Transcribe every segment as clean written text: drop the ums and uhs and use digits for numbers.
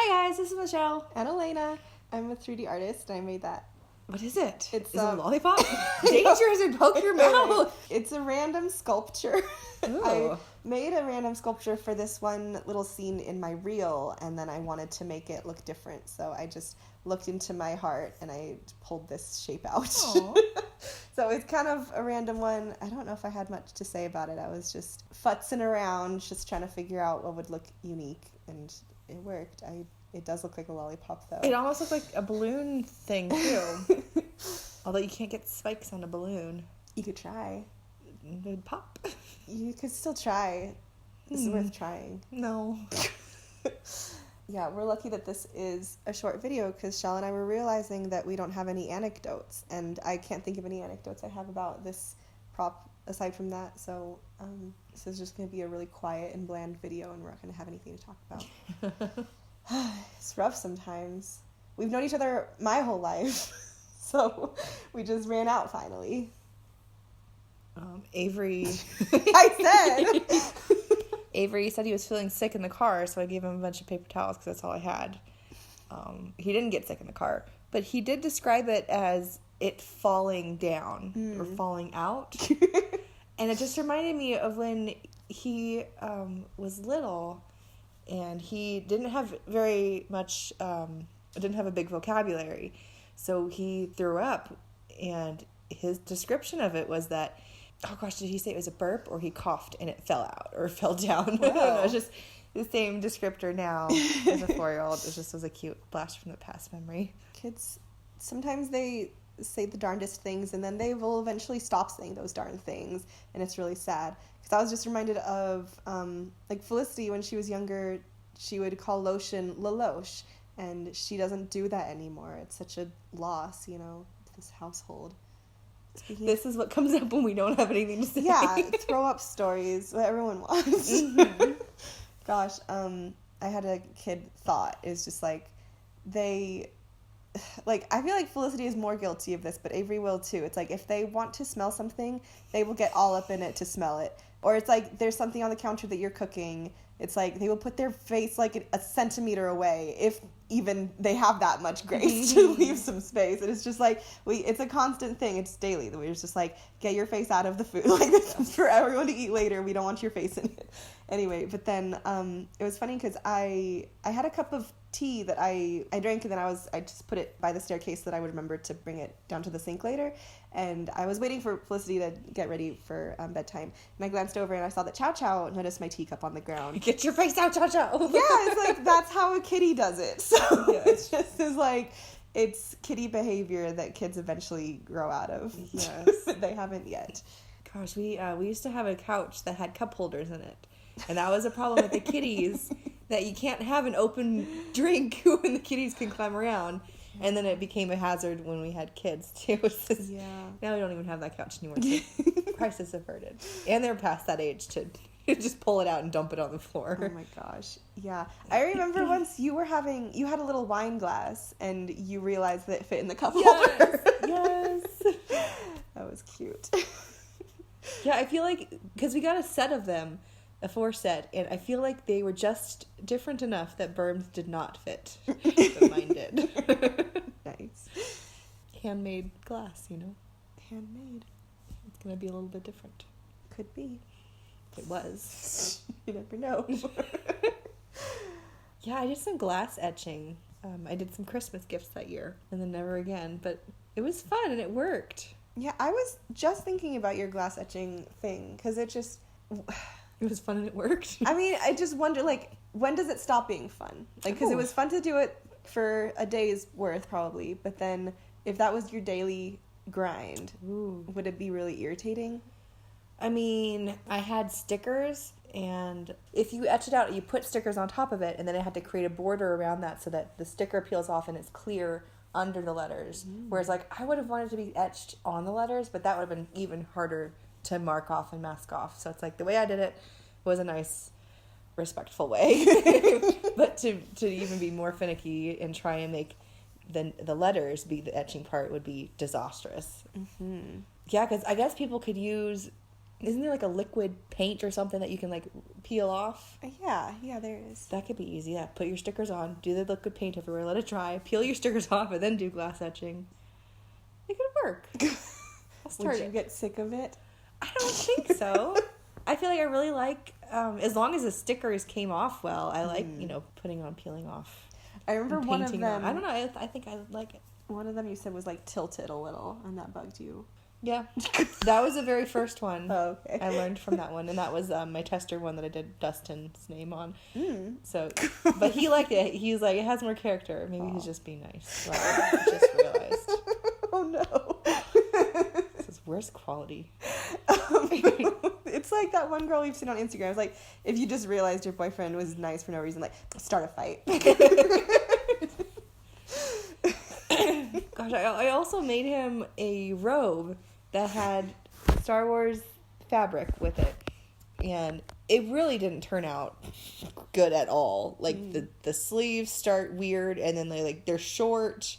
Hi guys, this is Michelle. And Elena. I'm a 3D artist and I made that. What is it? It's is it a lollipop? Dangerous and poke your mouth. It's a random sculpture. Ooh. I made a random sculpture for this one little scene in my reel, and then I wanted to make it look different. So I just looked into my heart and I pulled this shape out. So it's kind of a random one. I don't know if I had much to say about it. I was just futzing around, just trying to figure out what would look unique, and it worked. It does look like a lollipop, though. It almost looked like a balloon thing, too. Although you can't get spikes on a balloon. You could try. It would pop. You could still try. It's worth trying. No. Yeah, we're lucky that this is a short video because Shell and I were realizing that we don't have any anecdotes, and I can't think of any anecdotes I have about this prop aside from that, so this is just going to be a really quiet and bland video, and we're not going to have anything to talk about. It's rough sometimes. We've known each other my whole life, so we just ran out finally. Avery... I said! Avery said he was feeling sick in the car, so I gave him a bunch of paper towels because that's all I had. He didn't get sick in the car, but he did describe it as it falling down or falling out. And it just reminded me of when he was little and he didn't have very much, didn't have a big vocabulary. So he threw up, and his description of it was that, oh gosh, did he say it was a burp or he coughed and it fell out or fell down? Wow. I don't know, it's just the same descriptor now as a 4-year-old. It just was a cute blast from the past memory. Kids, sometimes they say the darndest things and then they will eventually stop saying those darn things, and it's really sad. Because I was just reminded of, like Felicity, when she was younger, she would call lotion Lelouch, and she doesn't do that anymore. It's such a loss, to this household. This is what comes up when we don't have anything to say. Yeah, throw up stories, what everyone wants. Mm-hmm. Gosh, I had a kid thought, is just like, I feel like Felicity is more guilty of this, but Avery will too. It's like, if they want to smell something, they will get all up in it to smell it. Or it's like, there's something on the counter that you're cooking. It's like, they will put their face like a centimeter away, if even they have that much grace to leave some space. And it's just like, it's a constant thing. It's daily. We're just like, get your face out of the food. Like, this is for everyone to eat later. We don't want your face in it. Anyway, but then it was funny because I had a cup of tea that I drank, and then I just put it by the staircase so that I would remember to bring it down to the sink later. And I was waiting for Felicity to get ready for bedtime, and I glanced over and I saw that Chow Chow noticed my teacup on the ground. Get your face out, Chow Chow! Yeah, it's like, that's how a kitty does it. So yes. It's kitty behavior that kids eventually grow out of. Yes. But they haven't yet. Gosh, we used to have a couch that had cup holders in it. And that was a problem with the kitties, that you can't have an open drink when the kitties can climb around. And then it became a hazard when we had kids, too. Yeah. Now we don't even have that couch anymore. So crisis averted. And they're past that age to just pull it out and dump it on the floor. Oh, my gosh. Yeah. I remember once you had a little wine glass, and you realized that it fit in the cup holder. Yes. That was cute. Yeah, I feel like, because we got a set of them, a 4 set, and I feel like they were just different enough that Berm's did not fit, but mine did. Nice. Handmade glass, Handmade. It's going to be a little bit different. Could be. It was. You never know. Yeah, I did some glass etching. I did some Christmas gifts that year, and then never again, but it was fun and it worked. Yeah, I was just thinking about your glass etching thing, because it just... It was fun and it worked. I mean, I just wonder, when does it stop being fun? Because it was fun to do it for a day's worth, probably. But then, if that was your daily grind, would it be really irritating? I mean, I had stickers, and if you etch it out, you put stickers on top of it, and then I had to create a border around that so that the sticker peels off and it's clear under the letters. Whereas, I would have wanted to be etched on the letters, but that would have been even harder to mark off and mask off. So it's like, the way I did it was a nice, respectful way. But to even be more finicky and try and make the letters be the etching part would be disastrous. Yeah, because I guess people could use Isn't there like a liquid paint or something that you can like peel off? Yeah, there is. That could be easy. Yeah, put your stickers on, do the liquid paint everywhere, let it dry, peel your stickers off, and then do glass etching. It could work. I'll start. Would you get sick of it? I don't think so. I feel like I really like, as long as the stickers came off well, I like, putting on, peeling off. I remember one of them. I don't know, I think I like it. One of them you said was like tilted a little, and that bugged you. Yeah. That was the very first one. Oh, okay. I learned from that one, and that was my tester one that I did Dustin's name on. So, but he liked it. He was like, it has more character. Maybe he's just being nice. Well, I just realized. Oh, no. This is worse quality. It's like that one girl we've seen on Instagram. It's like, if you just realized your boyfriend was nice for no reason, like, start a fight. Gosh, I also made him a robe that had Star Wars fabric with it. And it really didn't turn out good at all. Like, the sleeves start weird, and then they're short.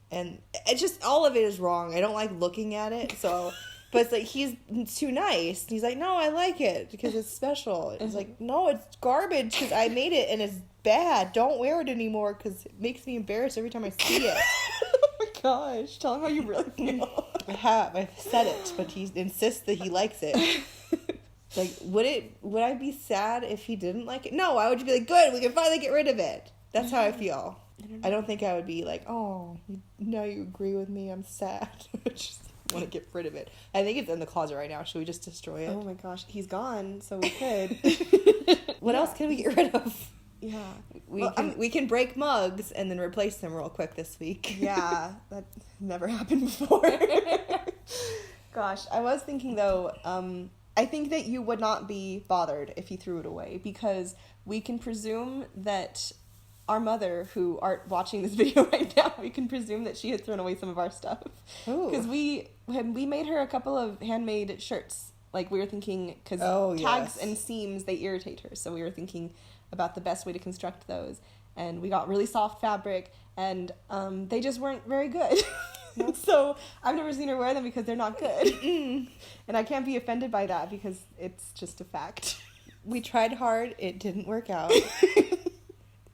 And it just, all of it is wrong. I don't like looking at it, so... But it's like, he's too nice. He's like, no, I like it because it's special. It's like, no, it's garbage because I made it and it's bad. Don't wear it anymore because it makes me embarrassed every time I see it. Oh my gosh. Tell him how you really feel. I have. I've said it, but he insists that he likes it. Like, would I be sad if he didn't like it? No, I would be like, good, we can finally get rid of it. That's how I feel. I don't think I would be like, oh, now you agree with me, I'm sad. Just want to get rid of it. I think it's in the closet right now. Should we just destroy it? Oh my gosh, he's gone, so we could. What else can we get rid of? Yeah. We can break mugs and then replace them real quick this week. Yeah, that never happened before. Gosh, I was thinking though, I think that you would not be bothered if he threw it away because we can presume that our mother, who aren't watching this video right now, we can presume that she had thrown away some of our stuff. Because we made her a couple of handmade shirts. Like, we were thinking, because tags and seams, they irritate her. So we were thinking about the best way to construct those. And we got really soft fabric, and they just weren't very good. Nope. So I've never seen her wear them because they're not good. And I can't be offended by that because it's just a fact. We tried hard. It didn't work out.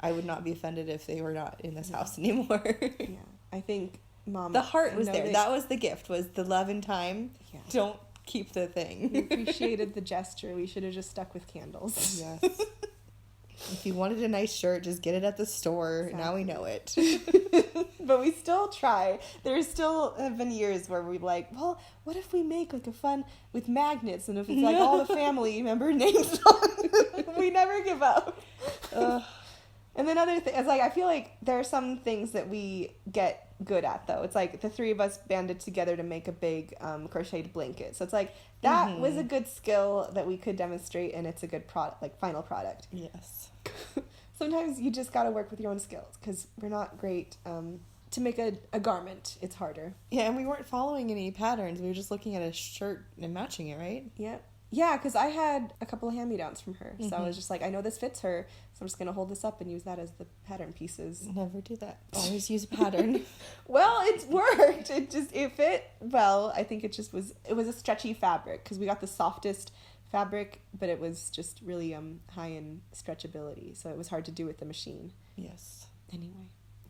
I would not be offended if they were not in this house anymore. Yeah, I think Mom... The heart was there. That was the gift, was the love and time. Yeah. Don't keep the thing. We appreciated the gesture. We should have just stuck with candles. Yes. If you wanted a nice shirt, just get it at the store. Exactly. Now we know it. But we still try. There still have been years where we're like, well, what if we make like a fun with magnets, and if it's like all the family member names on. We never give up. And then other things, like, I feel like there are some things that we get good at, though. It's like the three of us banded together to make a big crocheted blanket. So it's like, that was a good skill that we could demonstrate, and it's a good product, like, final product. Yes. Sometimes you just got to work with your own skills, because we're not great to make a garment. It's harder. Yeah, and we weren't following any patterns. We were just looking at a shirt and matching it, right? Yep. Yeah, because I had a couple of hand-me-downs from her. So I was just like, I know this fits her, so I'm just going to hold this up and use that as the pattern pieces. Never do that. Always use a pattern. Well, it worked. It fit well. I think it was a stretchy fabric because we got the softest fabric, but it was just really high in stretchability. So it was hard to do with the machine. Yes. Anyway,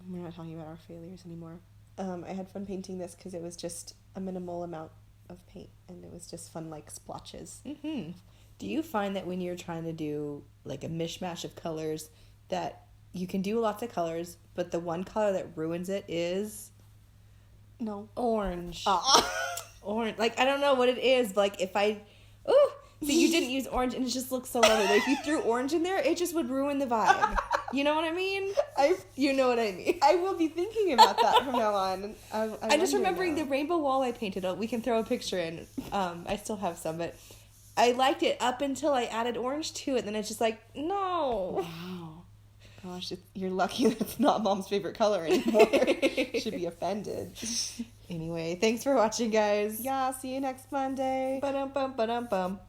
we're not talking about our failures anymore. I had fun painting this because it was just a minimal amount of paint, and it was just fun, like, splotches. Do you find that when you're trying to do like a mishmash of colors that you can do lots of colors, but the one color that ruins it is orange? Orange. Like, I don't know what it is, but like so you didn't use orange and it just looks so lovely. But if you threw orange in there, it just would ruin the vibe. You know what I mean? You know what I mean. I will be thinking about that from now on. I'm just remembering the rainbow wall I painted. We can throw a picture in. I still have some, but I liked it up until I added orange to it. Then it's just like, no. Wow. Gosh, you're lucky that's not Mom's favorite color anymore. Should be offended. Anyway, thanks for watching, guys. Yeah, see you next Monday. Ba-dum-bum, ba-dum-bum.